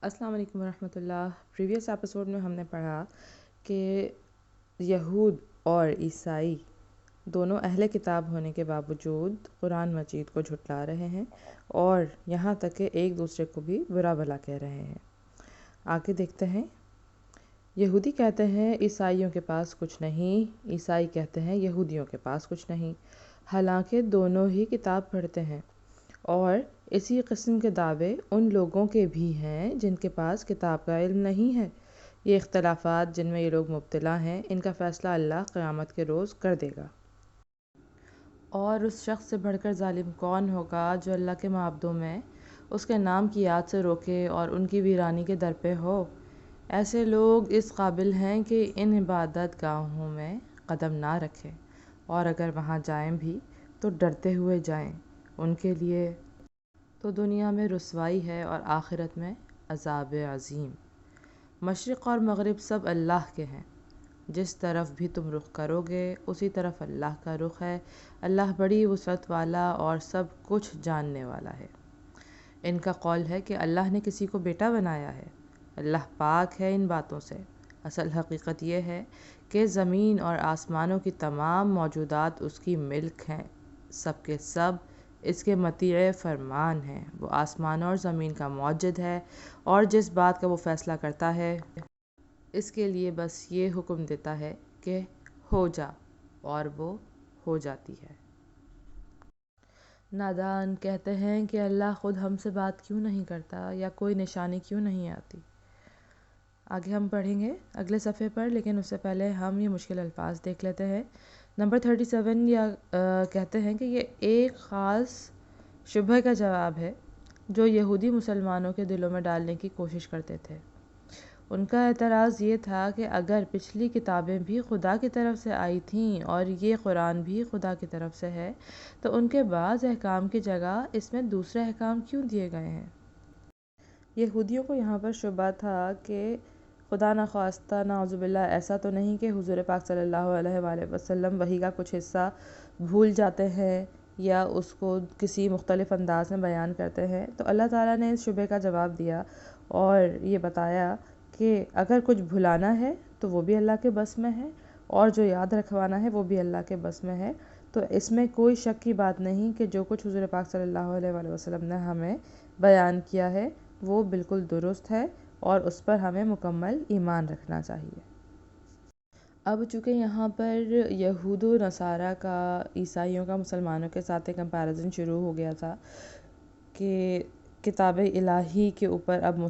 السلام علیکم ورحمۃ اللہ۔ پریویس ایپیسوڈ میں ہم نے پڑھا کہ یہود اور عیسائی دونوں اہل کتاب ہونے کے باوجود قرآن مجید کو جھٹلا رہے ہیں اور یہاں تک کہ ایک دوسرے کو بھی برا بھلا کہہ رہے ہیں۔ آگے دیکھتے ہیں۔ یہودی کہتے ہیں عیسائیوں کے پاس کچھ نہیں، عیسائی کہتے ہیں یہودیوں کے پاس کچھ نہیں، حالانکہ دونوں ہی کتاب پڑھتے ہیں، اور اسی قسم کے دعوے ان لوگوں کے بھی ہیں جن کے پاس کتاب کا علم نہیں ہے۔ یہ اختلافات جن میں یہ لوگ مبتلا ہیں، ان کا فیصلہ اللہ قیامت کے روز کر دے گا۔ اور اس شخص سے بڑھ کر ظالم کون ہوگا جو اللہ کے معبدوں میں اس کے نام کی یاد سے روکے اور ان کی ویرانی کے در پہ ہو۔ ایسے لوگ اس قابل ہیں کہ ان عبادت گاہوں میں قدم نہ رکھیں، اور اگر وہاں جائیں بھی تو ڈرتے ہوئے جائیں۔ ان کے لیے تو دنیا میں رسوائی ہے اور آخرت میں عذاب عظیم۔ مشرق اور مغرب سب اللہ کے ہیں، جس طرف بھی تم رخ کرو گے اسی طرف اللہ کا رخ ہے۔ اللہ بڑی وسعت والا اور سب کچھ جاننے والا ہے۔ ان کا قول ہے کہ اللہ نے کسی کو بیٹا بنایا ہے۔ اللہ پاک ہے ان باتوں سے۔ اصل حقیقت یہ ہے کہ زمین اور آسمانوں کی تمام موجودات اس کی ملک ہیں، سب کے سب اس کے مطیع فرمان ہیں۔ وہ آسمانوں اور زمین کا موجد ہے، اور جس بات کا وہ فیصلہ کرتا ہے اس کے لیے بس یہ حکم دیتا ہے کہ ہو جا، اور وہ ہو جاتی ہے۔ نادان کہتے ہیں کہ اللہ خود ہم سے بات کیوں نہیں کرتا، یا کوئی نشانی کیوں نہیں آتی۔ آگے ہم پڑھیں گے اگلے صفحے پر، لیکن اس سے پہلے ہم یہ مشکل الفاظ دیکھ لیتے ہیں۔ نمبر 37 کہتے ہیں کہ یہ ایک خاص شبہ کا جواب ہے جو یہودی مسلمانوں کے دلوں میں ڈالنے کی کوشش کرتے تھے۔ ان کا اعتراض یہ تھا کہ اگر پچھلی کتابیں بھی خدا کی طرف سے آئی تھیں اور یہ قرآن بھی خدا کی طرف سے ہے، تو ان کے بعض احکام کی جگہ اس میں دوسرے احکام کیوں دیے گئے ہیں؟ یہودیوں کو یہاں پر شبہ تھا کہ خدا نخواستہ نعوذ باللہ ایسا تو نہیں کہ حضور پاک صلی اللہ علیہ وآلہ وسلم وحی کا کچھ حصہ بھول جاتے ہیں یا اس کو کسی مختلف انداز میں بیان کرتے ہیں۔ تو اللہ تعالیٰ نے اس شبہ کا جواب دیا اور یہ بتایا کہ اگر کچھ بھلانا ہے تو وہ بھی اللہ کے بس میں ہے، اور جو یاد رکھوانا ہے وہ بھی اللہ کے بس میں ہے۔ تو اس میں کوئی شک کی بات نہیں کہ جو کچھ حضور پاک صلی اللہ علیہ وآلہ وسلم نے ہمیں بیان کیا ہے وہ بالکل درست ہے، اور اس پر ہمیں مکمل ایمان رکھنا چاہیے۔ اب چونکہ یہاں پر یہود و نصارہ کا عیسائیوں کا مسلمانوں کے ساتھ ایک کمپیریزن شروع ہو گیا تھا کہ کتاب الہی کے اوپر اب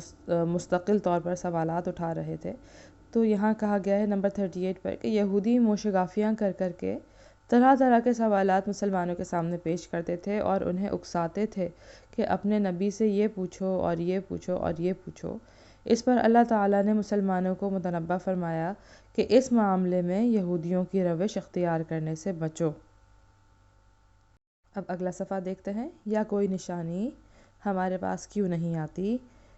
مستقل طور پر سوالات اٹھا رہے تھے، تو یہاں کہا گیا ہے نمبر 38 پر کہ یہودی موشگافیاں کر کر کے طرح طرح کے سوالات مسلمانوں کے سامنے پیش کرتے تھے اور انہیں اکساتے تھے کہ اپنے نبی سے یہ پوچھو اور یہ پوچھو اور یہ پوچھو۔ اس پر اللہ تعالیٰ نے مسلمانوں کو متنبہ فرمایا کہ اس معاملے میں یہودیوں کی روش اختیار کرنے سے بچو۔ اب اگلا صفحہ دیکھتے ہیں۔ یا کوئی نشانی ہمارے پاس کیوں نہیں آتی؟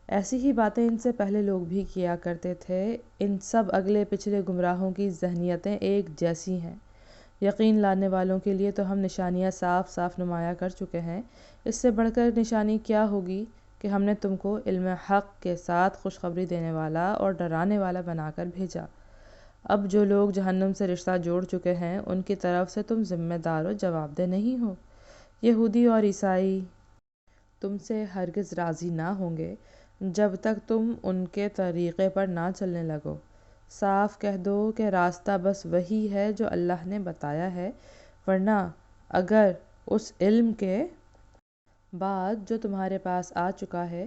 ایسی ہی باتیں ان سے پہلے لوگ بھی کیا کرتے تھے۔ ان سب اگلے پچھلے گمراہوں کی ذہنیتیں ایک جیسی ہیں۔ یقین لانے والوں کے لیے تو ہم نشانیاں صاف صاف نمایاں کر چکے ہیں۔ اس سے بڑھ کر نشانی کیا ہوگی کہ ہم نے تم کو علم حق کے ساتھ خوشخبری دینے والا اور ڈرانے والا بنا کر بھیجا۔ اب جو لوگ جہنم سے رشتہ جوڑ چکے ہیں ان کی طرف سے تم ذمہ دار و جواب دہ نہیں ہو۔ یہودی اور عیسائی تم سے ہرگز راضی نہ ہوں گے جب تک تم ان کے طریقے پر نہ چلنے لگو۔ صاف کہہ دو کہ راستہ بس وہی ہے جو اللہ نے بتایا ہے، ورنہ اگر اس علم کے بعد جو تمہارے پاس آ چکا ہے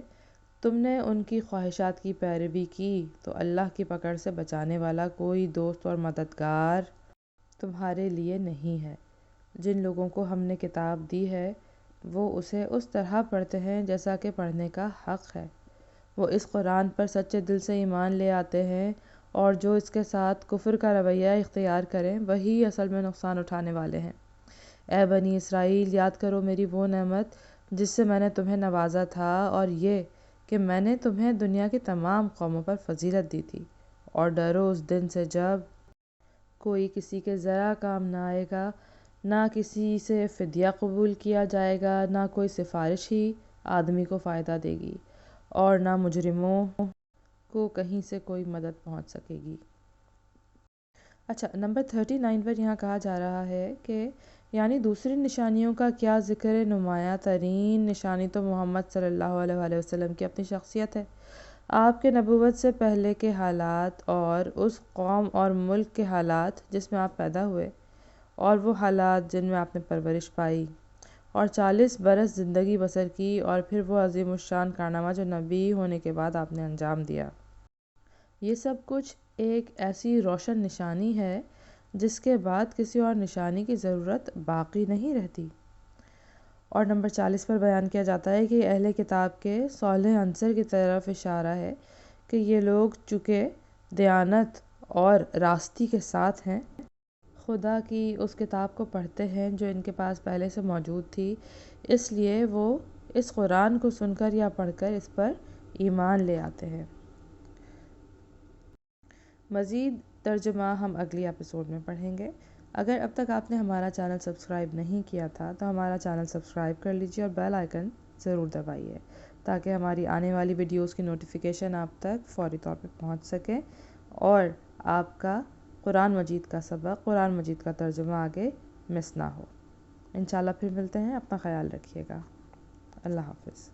تم نے ان کی خواہشات کی پیروی کی تو اللہ کی پکڑ سے بچانے والا کوئی دوست اور مددگار تمہارے لیے نہیں ہے۔ جن لوگوں کو ہم نے کتاب دی ہے وہ اسے اس طرح پڑھتے ہیں جیسا کہ پڑھنے کا حق ہے۔ وہ اس قرآن پر سچے دل سے ایمان لے آتے ہیں، اور جو اس کے ساتھ کفر کا رویہ اختیار کریں وہی اصل میں نقصان اٹھانے والے ہیں۔ اے بنی اسرائیل، یاد کرو میری وہ نعمت جس سے میں نے تمہیں نوازا تھا، اور یہ کہ میں نے تمہیں دنیا کی تمام قوموں پر فضیلت دی تھی، اور ڈرو اس دن سے جب کوئی کسی کے ذرا کام نہ آئے گا، نہ کسی سے فدیہ قبول کیا جائے گا، نہ کوئی سفارش ہی آدمی کو فائدہ دے گی، اور نہ مجرموں کو کہیں سے کوئی مدد پہنچ سکے گی۔ اچھا، نمبر 39 پر یہاں کہا جا رہا ہے کہ یعنی دوسری نشانیوں کا کیا ذکر، نمایاں ترین نشانی تو محمد صلی اللہ علیہ وآلہ وسلم کی اپنی شخصیت ہے۔ آپ کے نبوت سے پہلے کے حالات اور اس قوم اور ملک کے حالات جس میں آپ پیدا ہوئے، اور وہ حالات جن میں آپ نے پرورش پائی، اور 40 برس زندگی بسر کی، اور پھر وہ عظیم الشان کارنامہ جو نبی ہونے کے بعد آپ نے انجام دیا، یہ سب کچھ ایک ایسی روشن نشانی ہے جس کے بعد کسی اور نشانی کی ضرورت باقی نہیں رہتی۔ اور نمبر 40 پر بیان کیا جاتا ہے کہ اہل کتاب کے صالح عنصر کی طرف اشارہ ہے کہ یہ لوگ چونکہ دیانت اور راستی کے ساتھ ہیں، خدا کی اس کتاب کو پڑھتے ہیں جو ان کے پاس پہلے سے موجود تھی، اس لیے وہ اس قرآن کو سن کر یا پڑھ کر اس پر ایمان لے آتے ہیں۔ مزید ترجمہ ہم اگلی ایپیسوڈ میں پڑھیں گے۔ اگر اب تک آپ نے ہمارا چینل سبسکرائب نہیں کیا تھا تو ہمارا چینل سبسکرائب کر لیجیے اور بیل آئیکن ضرور دبائیے تاکہ ہماری آنے والی ویڈیوز کی نوٹیفیکیشن آپ تک فوری طور پہ پہنچ سکے، اور آپ کا قرآن مجید کا سبق، قرآن مجید کا ترجمہ آگے مس نہ ہو۔ انشاءاللہ پھر ملتے ہیں، اپنا خیال رکھیے گا۔ اللہ حافظ۔